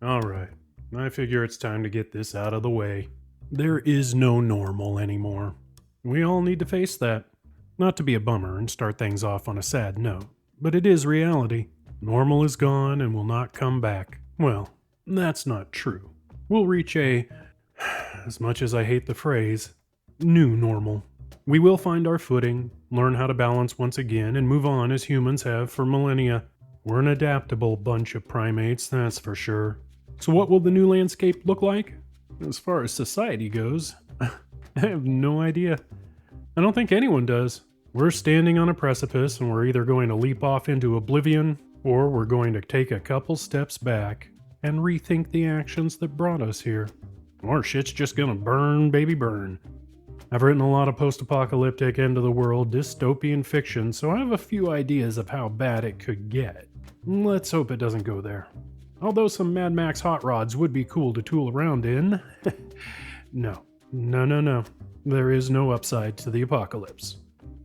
Alright, I figure it's time to get this out of the way. There is no normal anymore. We all need to face that. Not to be a bummer and start things off on a sad note, but it is reality. Normal is gone and will not come back. Well, that's not true. We'll reach a, as much as I hate the phrase, new normal. We will find our footing, learn how to balance once again, and move on as humans have for millennia. We're an adaptable bunch of primates, that's for sure. So what will the new landscape look like? As far as society goes, I have no idea. I don't think anyone does. We're standing on a precipice and we're either going to leap off into oblivion or we're going to take a couple steps back and rethink the actions that brought us here. Or shit's just gonna burn, baby, burn. I've written a lot of post-apocalyptic end-of-the-world dystopian fiction, so I have a few ideas of how bad it could get. Let's hope it doesn't go there. Although some Mad Max hot rods would be cool to tool around in. No. There is no upside to the apocalypse.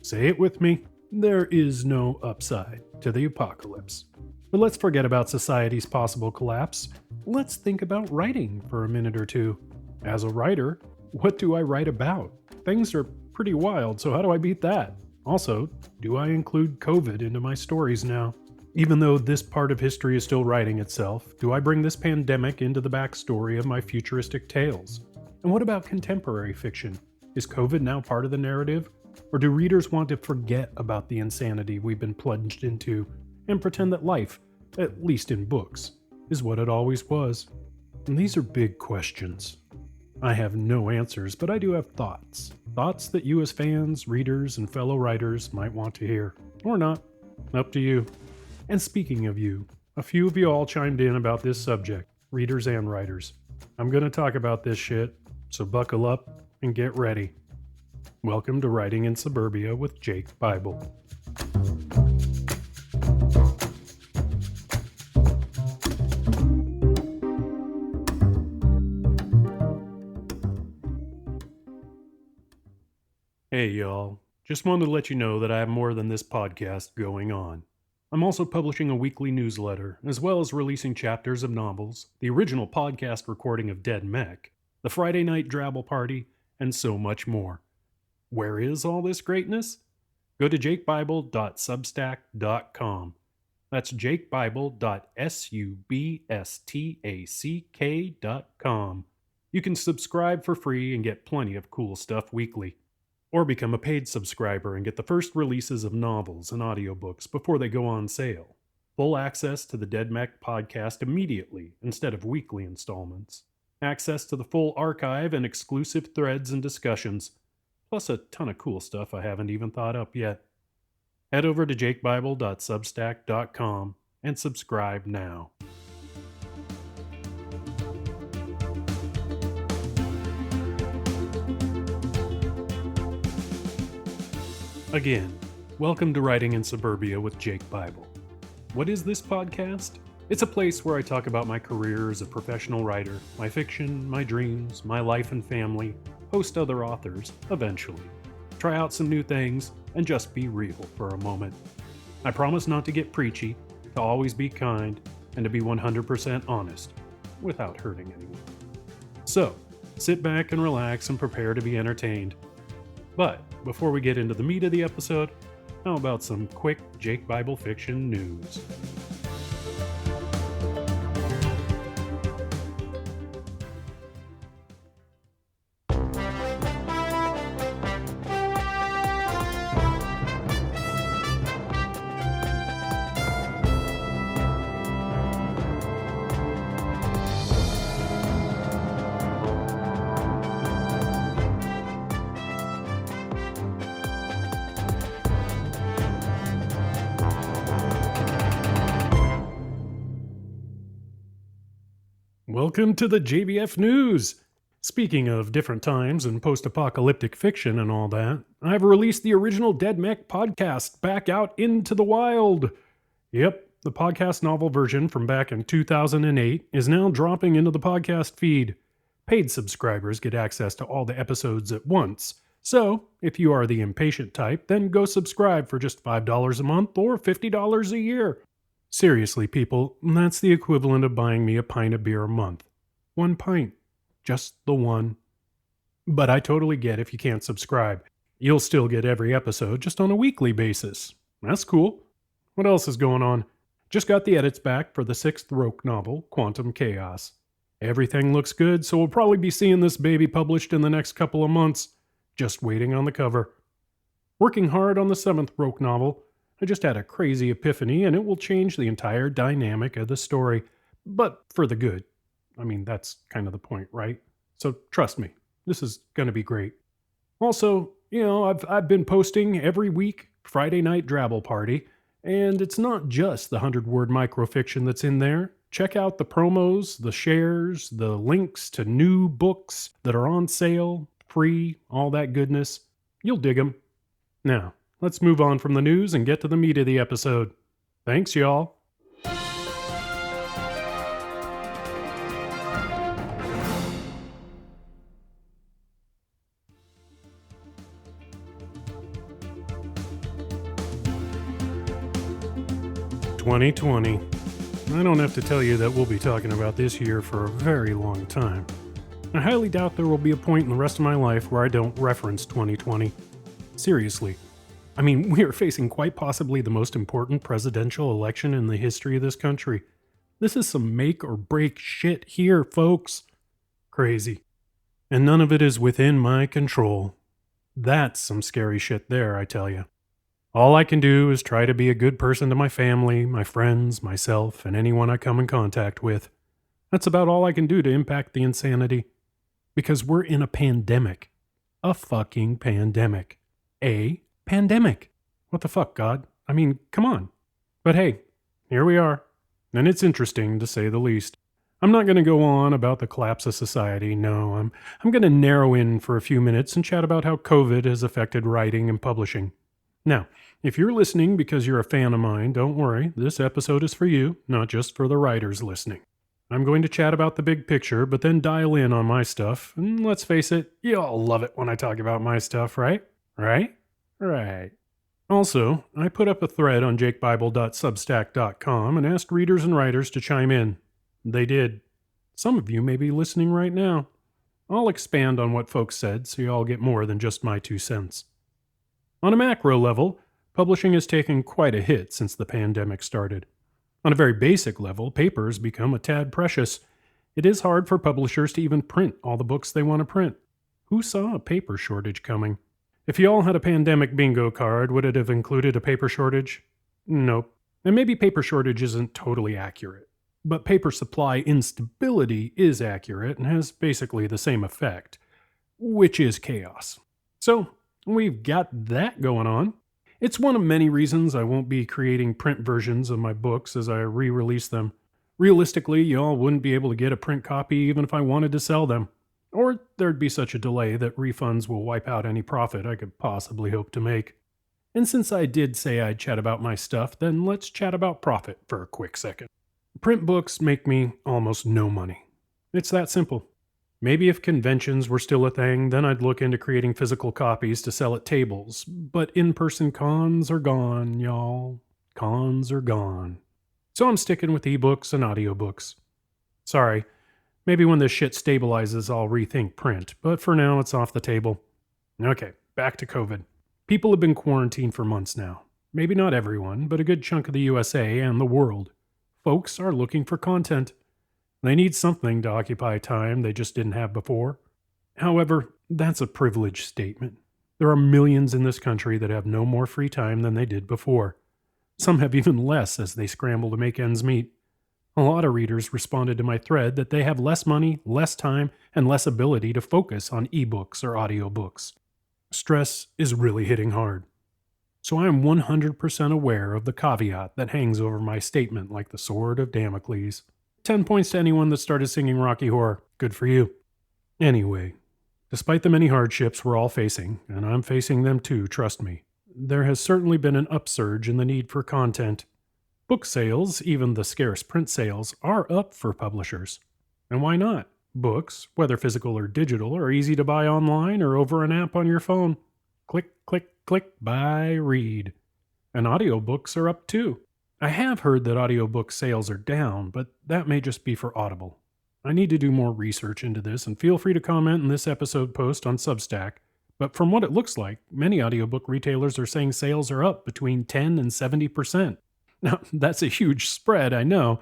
Say it with me. There is no upside to the apocalypse. But let's forget about society's possible collapse. Let's think about writing for a minute or two. As a writer, what do I write about? Things are pretty wild, so how do I beat that? Also, do I include COVID into my stories now? Even though this part of history is still writing itself, do I bring this pandemic into the backstory of my futuristic tales? And what about contemporary fiction? Is COVID now part of the narrative? Or do readers want to forget about the insanity we've been plunged into and pretend that life, at least in books, is what it always was? And these are big questions. I have no answers, but I do have thoughts. Thoughts that you as fans, readers, and fellow writers might want to hear. Or not. Up to you. And speaking of you, a few of you all chimed in about this subject, readers and writers. I'm going to talk about this shit, so buckle up and get ready. Welcome to Writing in Suburbia with Jake Bible. Hey y'all, just wanted to let you know that I have more than this podcast going on. I'm also publishing a weekly newsletter, as well as releasing chapters of novels, the original podcast recording of Dead Mech, the Friday Night Drabble Party, and so much more. Where is all this greatness? Go to jakebible.substack.com. That's jakebible.substack.com. You can subscribe for free and get plenty of cool stuff weekly. Or become a paid subscriber and get the first releases of novels and audiobooks before they go on sale. Full access to the Dead Mech podcast immediately instead of weekly installments. Access to the full archive and exclusive threads and discussions. Plus a ton of cool stuff I haven't even thought up yet. Head over to jakebible.substack.com and subscribe now. Again, welcome to Writing in Suburbia with Jake Bible. What is this podcast? It's a place where I talk about my career as a professional writer, my fiction, my dreams, my life and family, host other authors, eventually. Try out some new things, and just be real for a moment. I promise not to get preachy, to always be kind, and to be 100% honest, without hurting anyone. So, sit back and relax and prepare to be entertained. But before we get into the meat of the episode, how about some quick Jake Bible fiction news? Welcome to the JBF News! Speaking of different times and post-apocalyptic fiction and all that, I've released the original Dead Mech podcast back out into the wild. Yep, the podcast novel version from back in 2008 is now dropping into the podcast feed. Paid subscribers get access to all the episodes at once. So, if you are the impatient type, then go subscribe for just $5 a month or $50 a year. Seriously, people, that's the equivalent of buying me a pint of beer a month. 1 pint. Just the one. But I totally get if you can't subscribe. You'll still get every episode just on a weekly basis. That's cool. What else is going on? Just got the edits back for the 6th Roke novel, Quantum Chaos. Everything looks good, so we'll probably be seeing this baby published in the next couple of months. Just waiting on the cover. Working hard on the 7th Roke novel. I just had a crazy epiphany, and it will change the entire dynamic of the story. But for the good. I mean, that's kind of the point, right? So trust me, this is going to be great. Also, I've been posting every week, Friday Night Drabble Party, and it's not just the 100-word microfiction that's in there. Check out the promos, the shares, the links to new books that are on sale, free, all that goodness. You'll dig them. Now, let's move on from the news and get to the meat of the episode. Thanks, y'all. "2020. I don't have to tell you that we'll be talking about this year for a very long time. I highly doubt there will be a point in the rest of my life where I don't reference 2020. Seriously. I mean, we are facing quite possibly the most important presidential election in the history of this country. This is some make or break shit here, folks. Crazy. And none of it is within my control. That's some scary shit there, I tell you. All I can do is try to be a good person to my family, my friends, myself, and anyone I come in contact with. That's about all I can do to impact the insanity. Because we're in a pandemic. A fucking pandemic. A pandemic. What the fuck, God? I mean, come on. But hey, here we are. And it's interesting, to say the least. I'm not going to go on about the collapse of society. No, I'm going to narrow in for a few minutes and chat about how COVID has affected writing and publishing. Now, if you're listening because you're a fan of mine, don't worry. This episode is for you, not just for the writers listening. I'm going to chat about the big picture, but then dial in on my stuff. And let's face it, you all love it when I talk about my stuff, right? Right? Right. Also, I put up a thread on jakebible.substack.com and asked readers and writers to chime in. They did. Some of you may be listening right now. I'll expand on what folks said so you all get more than just my 2 cents. On a macro level, publishing has taken quite a hit since the pandemic started. On a very basic level, paper's become a tad precious. It is hard for publishers to even print all the books they want to print. Who saw a paper shortage coming? If you all had a pandemic bingo card, would it have included a paper shortage? Nope. And maybe paper shortage isn't totally accurate. But paper supply instability is accurate and has basically the same effect, which is chaos. So, we've got that going on. It's one of many reasons I won't be creating print versions of my books as I re-release them. Realistically, y'all wouldn't be able to get a print copy even if I wanted to sell them. Or there'd be such a delay that refunds will wipe out any profit I could possibly hope to make. And since I did say I'd chat about my stuff, then let's chat about profit for a quick second. Print books make me almost no money. It's that simple. Maybe if conventions were still a thing, then I'd look into creating physical copies to sell at tables. But in-person cons are gone, y'all. Cons are gone. So I'm sticking with ebooks and audiobooks. Sorry, maybe when this shit stabilizes I'll rethink print, but for now it's off the table. Okay, back to COVID. People have been quarantined for months now. Maybe not everyone, but a good chunk of the USA and the world. Folks are looking for content. They need something to occupy time they just didn't have before. However, that's a privileged statement. There are millions in this country that have no more free time than they did before. Some have even less as they scramble to make ends meet. A lot of readers responded to my thread that they have less money, less time, and less ability to focus on ebooks or audiobooks. Stress is really hitting hard. So I am 100% aware of the caveat that hangs over my statement like the sword of Damocles. 10 points to anyone that started singing Rocky Horror. Good for you. Anyway, despite the many hardships we're all facing, and I'm facing them too, trust me, there has certainly been an upsurge in the need for content. Book sales, even the scarce print sales, are up for publishers. And why not? Books, whether physical or digital, are easy to buy online or over an app on your phone. Click, click, click, buy, read. And audiobooks are up too. I have heard that audiobook sales are down, but that may just be for Audible. I need to do more research into this, and feel free to comment in this episode post on Substack. But from what it looks like, many audiobook retailers are saying sales are up between 10 and 70%. Now, that's a huge spread, I know,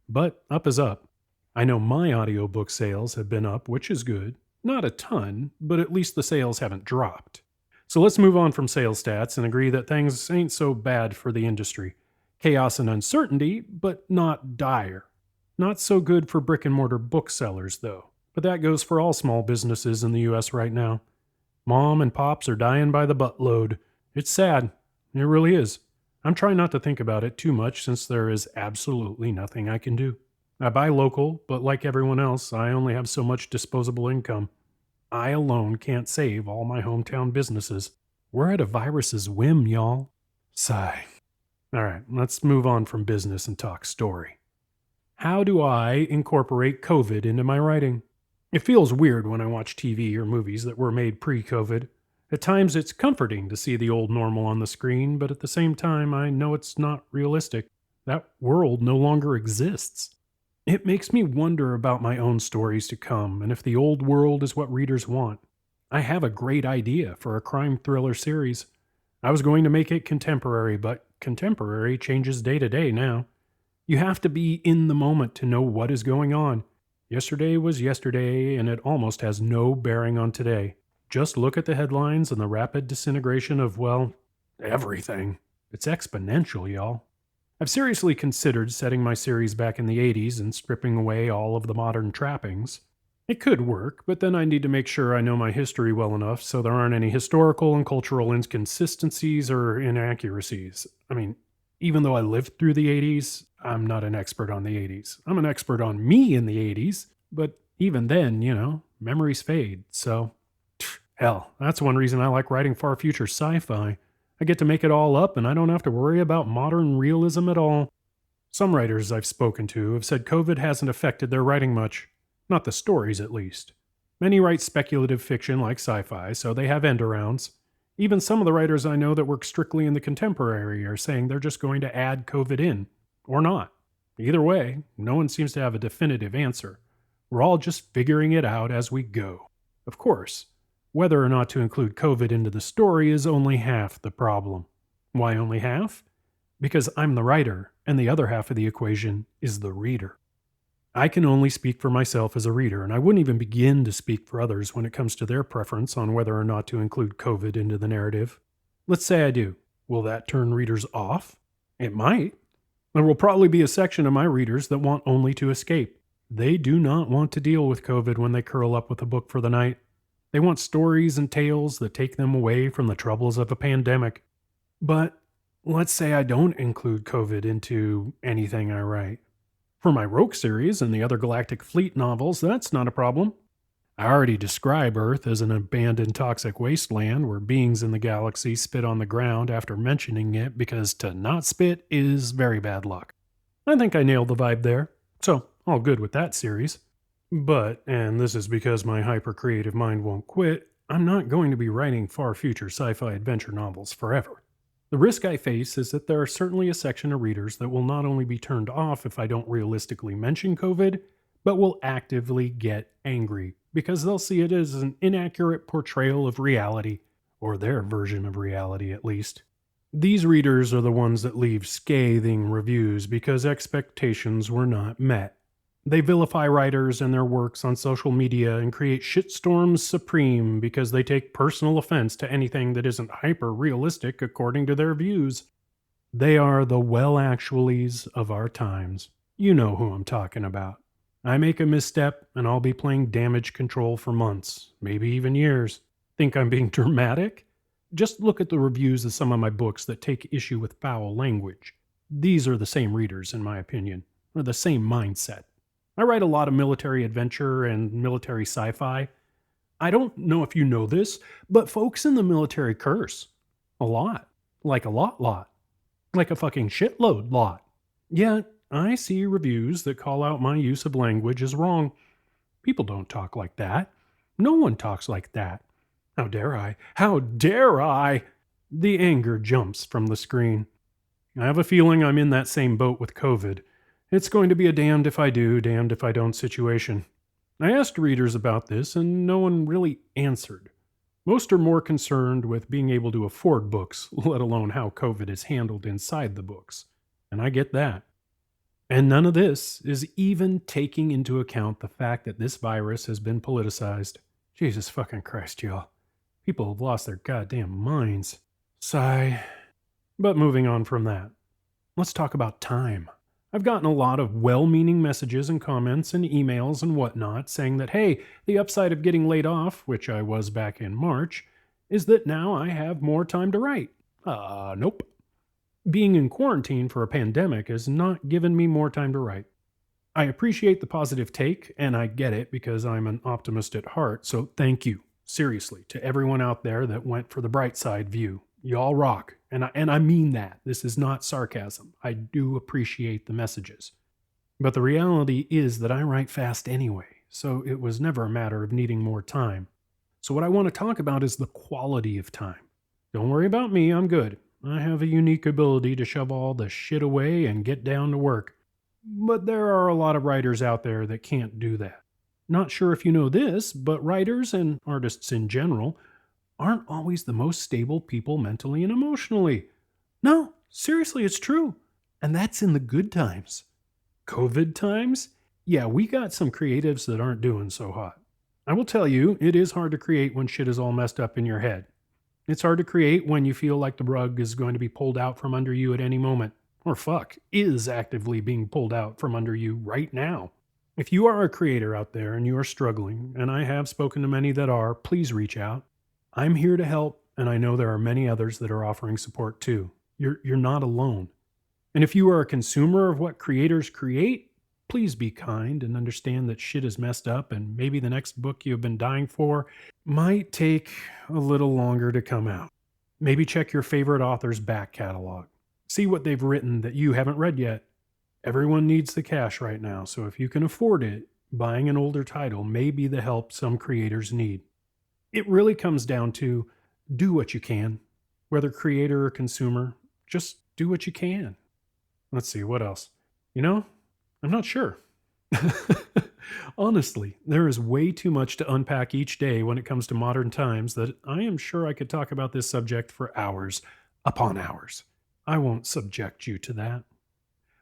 but up is up. I know my audiobook sales have been up, which is good. Not a ton, but at least the sales haven't dropped. So let's move on from sales stats and agree that things ain't so bad for the industry. Chaos and uncertainty, but not dire. Not so good for brick and mortar booksellers, though. But that goes for all small businesses in the US right now. Mom and pops are dying by the buttload. It's sad. It really is. I'm trying not to think about it too much since there is absolutely nothing I can do. I buy local, but like everyone else, I only have so much disposable income. I alone can't save all my hometown businesses. We're at a virus's whim, y'all. Sigh. All right, let's move on from business and talk story. How do I incorporate COVID into my writing? It feels weird when I watch TV or movies that were made pre-COVID. At times it's comforting to see the old normal on the screen, but at the same time I know it's not realistic. That world no longer exists. It makes me wonder about my own stories to come and if the old world is what readers want. I have a great idea for a crime thriller series. I was going to make it contemporary, but contemporary changes day to day now. You have to be in the moment to know what is going on. Yesterday was yesterday, and it almost has no bearing on today. Just look at the headlines and the rapid disintegration of, well, everything. It's exponential, y'all. I've seriously considered setting my series back in the 80s and stripping away all of the modern trappings. It could work, but then I need to make sure I know my history well enough so there aren't any historical and cultural inconsistencies or inaccuracies. I mean, even though I lived through the 80s, I'm not an expert on the 80s. I'm an expert on me in the 80s, but even then, memories fade, so hell, that's one reason I like writing far future sci-fi. I get to make it all up and I don't have to worry about modern realism at all. Some writers I've spoken to have said COVID hasn't affected their writing much. Not the stories, at least. Many write speculative fiction like sci-fi, so they have end-arounds. Even some of the writers I know that work strictly in the contemporary are saying they're just going to add COVID in. Or not. Either way, no one seems to have a definitive answer. We're all just figuring it out as we go. Of course, whether or not to include COVID into the story is only half the problem. Why only half? Because I'm the writer, and the other half of the equation is the reader. I can only speak for myself as a reader, and I wouldn't even begin to speak for others when it comes to their preference on whether or not to include COVID into the narrative. Let's say I do. Will that turn readers off? It might. There will probably be a section of my readers that want only to escape. They do not want to deal with COVID when they curl up with a book for the night. They want stories and tales that take them away from the troubles of a pandemic. But let's say I don't include COVID into anything I write. For my Rogue series and the other Galactic Fleet novels, that's not a problem. I already describe Earth as an abandoned toxic wasteland where beings in the galaxy spit on the ground after mentioning it because to not spit is very bad luck. I think I nailed the vibe there, so all good with that series. But, and this is because my hyper-creative mind won't quit, I'm not going to be writing far future sci-fi adventure novels forever. The risk I face is that there are certainly a section of readers that will not only be turned off if I don't realistically mention COVID, but will actively get angry because they'll see it as an inaccurate portrayal of reality, or their version of reality at least. These readers are the ones that leave scathing reviews because expectations were not met. They vilify writers and their works on social media and create shitstorms supreme because they take personal offense to anything that isn't hyper-realistic according to their views. They are the well-actuallys of our times. You know who I'm talking about. I make a misstep and I'll be playing damage control for months, maybe even years. Think I'm being dramatic? Just look at the reviews of some of my books that take issue with foul language. These are the same readers, in my opinion, or the same mindset. I write a lot of military adventure and military sci-fi. I don't know if you know this, but folks in the military curse. A lot. Like a lot. Like a fucking shitload lot. Yet, I see reviews that call out my use of language as wrong. People don't talk like that. No one talks like that. How dare I? How dare I? The anger jumps from the screen. I have a feeling I'm in that same boat with COVID. It's going to be a damned if I do, damned if I don't situation. I asked readers about this, and no one really answered. Most are more concerned with being able to afford books, let alone how COVID is handled inside the books. And I get that. And none of this is even taking into account the fact that this virus has been politicized. Jesus fucking Christ, y'all. People have lost their goddamn minds. Sigh. But moving on from that, let's talk about time. I've gotten a lot of well-meaning messages and comments and emails and whatnot saying that, hey, the upside of getting laid off, which I was back in March, is that now I have more time to write. Nope. Being in quarantine for a pandemic has not given me more time to write. I appreciate the positive take, and I get it because I'm an optimist at heart, so thank you, seriously, to everyone out there that went for the bright side view. Y'all rock. And I mean that. This is not sarcasm. I do appreciate the messages. But the reality is that I write fast anyway, so it was never a matter of needing more time. So what I want to talk about is the quality of time. Don't worry about me, I'm good. I have a unique ability to shove all the shit away and get down to work. But there are a lot of writers out there that can't do that. Not sure if you know this, but writers and artists in general aren't always the most stable people mentally and emotionally. No, seriously, it's true. And that's in the good times. COVID times? Yeah, we got some creatives that aren't doing so hot. I will tell you, it is hard to create when shit is all messed up in your head. It's hard to create when you feel like the rug is going to be pulled out from under you at any moment. Or is actively being pulled out from under you right now. If you are a creator out there and you are struggling, and I have spoken to many that are, please reach out. I'm here to help, and I know there are many others that are offering support too. You're not alone. And if you are a consumer of what creators create, please be kind and understand that shit is messed up, and maybe the next book you've been dying for might take a little longer to come out. Maybe check your favorite author's back catalog. See what they've written that you haven't read yet. Everyone needs the cash right now, so if you can afford it, buying an older title may be the help some creators need. It really comes down to do what you can, whether creator or consumer, just do what you can. Let's see, what else? I'm not sure. Honestly, there is way too much to unpack each day when it comes to modern times that I am sure I could talk about this subject for hours upon hours. I won't subject you to that.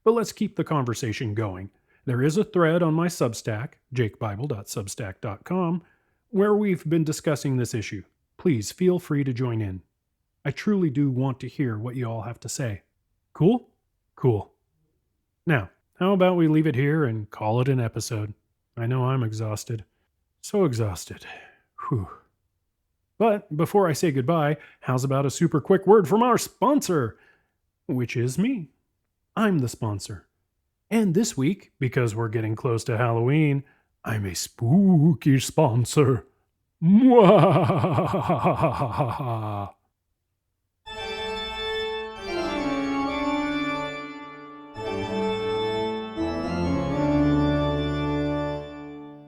But let's keep the conversation going. There is a thread on my Substack, jakebible.substack.com, where we've been discussing this issue. Please feel free to join in. I truly do want to hear what you all have to say. Cool? Cool. Now, how about we leave it here and call it an episode? I know I'm exhausted. So exhausted. Whew. But before I say goodbye, how's about a super quick word from our sponsor? Which is me. I'm the sponsor. And this week, because we're getting close to Halloween, I'm a spooky sponsor. Mwah!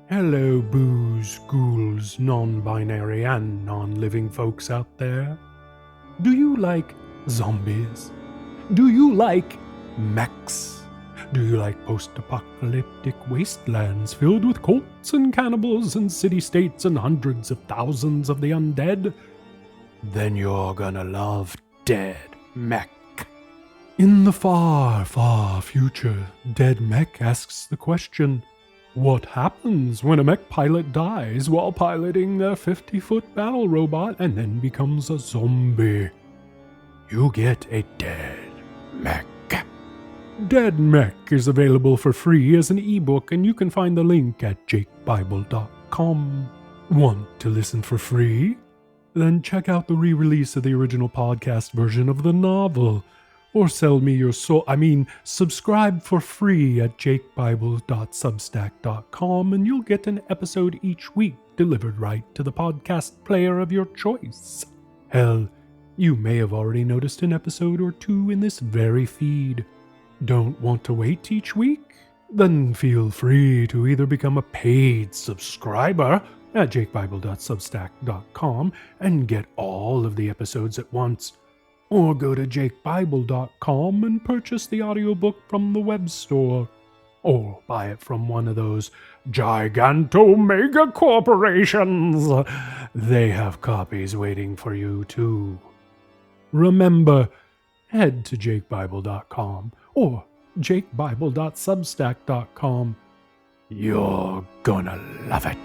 Hello, booze, ghouls, non-binary and non-living folks out there. Do you like zombies? Do you like mechs? Do you like post-apocalyptic wastelands filled with cults and cannibals and city-states and hundreds of thousands of the undead? Then you're gonna love Dead Mech. In the far, far future, Dead Mech asks the question, what happens when a mech pilot dies while piloting their 50-foot battle robot and then becomes a zombie? You get a Dead Mech. Dead Mech is available for free as an ebook, and you can find the link at jakebible.com. Want to listen for free? Then check out the re-release of the original podcast version of the novel. Or sell me your soul. Subscribe for free at jakebible.substack.com, and you'll get an episode each week delivered right to the podcast player of your choice. Hell, you may have already noticed an episode or two in this very feed. Don't want to wait each week? Then feel free to either become a paid subscriber at jakebible.substack.com and get all of the episodes at once, Or go to jakebible.com and purchase the audiobook from the web store. Or buy it from one of those giganto-mega corporations. They have copies waiting for you, too. Remember, head to jakebible.com or jakebible.substack.com. You're gonna love it.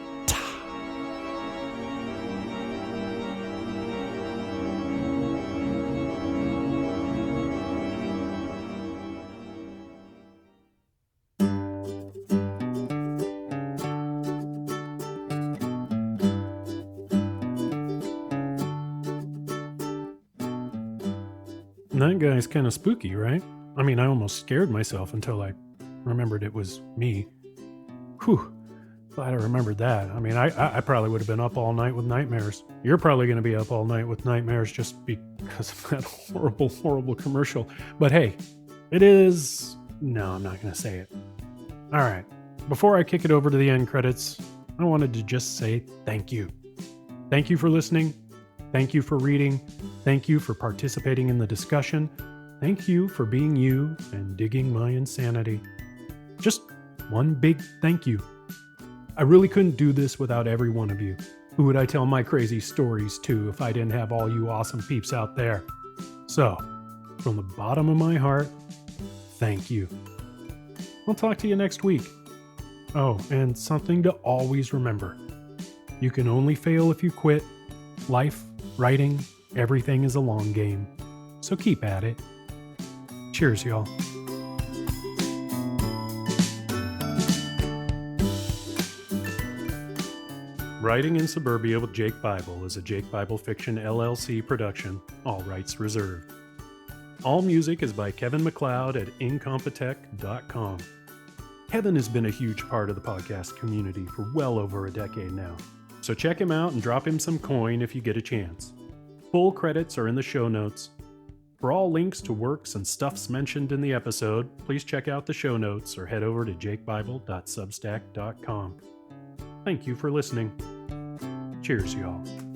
That guy's kind of spooky, right? I mean, I almost scared myself until I remembered it was me. Whew. Glad I remembered that. I mean, I probably would have been up all night with nightmares. You're probably going to be up all night with nightmares just because of that horrible, horrible commercial. But hey, it is... No, I'm not going to say it. All right. Before I kick it over to the end credits, I wanted to just say thank you. Thank you for listening. Thank you for reading. Thank you for participating in the discussion. Thank you for being you and digging my insanity. Just one big thank you. I really couldn't do this without every one of you. Who would I tell my crazy stories to if I didn't have all you awesome peeps out there? So, from the bottom of my heart, thank you. I'll talk to you next week. Oh, and something to always remember. You can only fail if you quit. Life, writing, everything is a long game. So keep at it. Cheers, y'all. Writing in Suburbia with Jake Bible is a Jake Bible Fiction LLC production, all rights reserved. All music is by Kevin MacLeod at incompetech.com. Kevin has been a huge part of the podcast community for well over a decade now, so check him out and drop him some coin if you get a chance. Full credits are in the show notes. For all links to works and stuffs mentioned in the episode, please check out the show notes or head over to jakebible.substack.com. Thank you for listening. Cheers, y'all.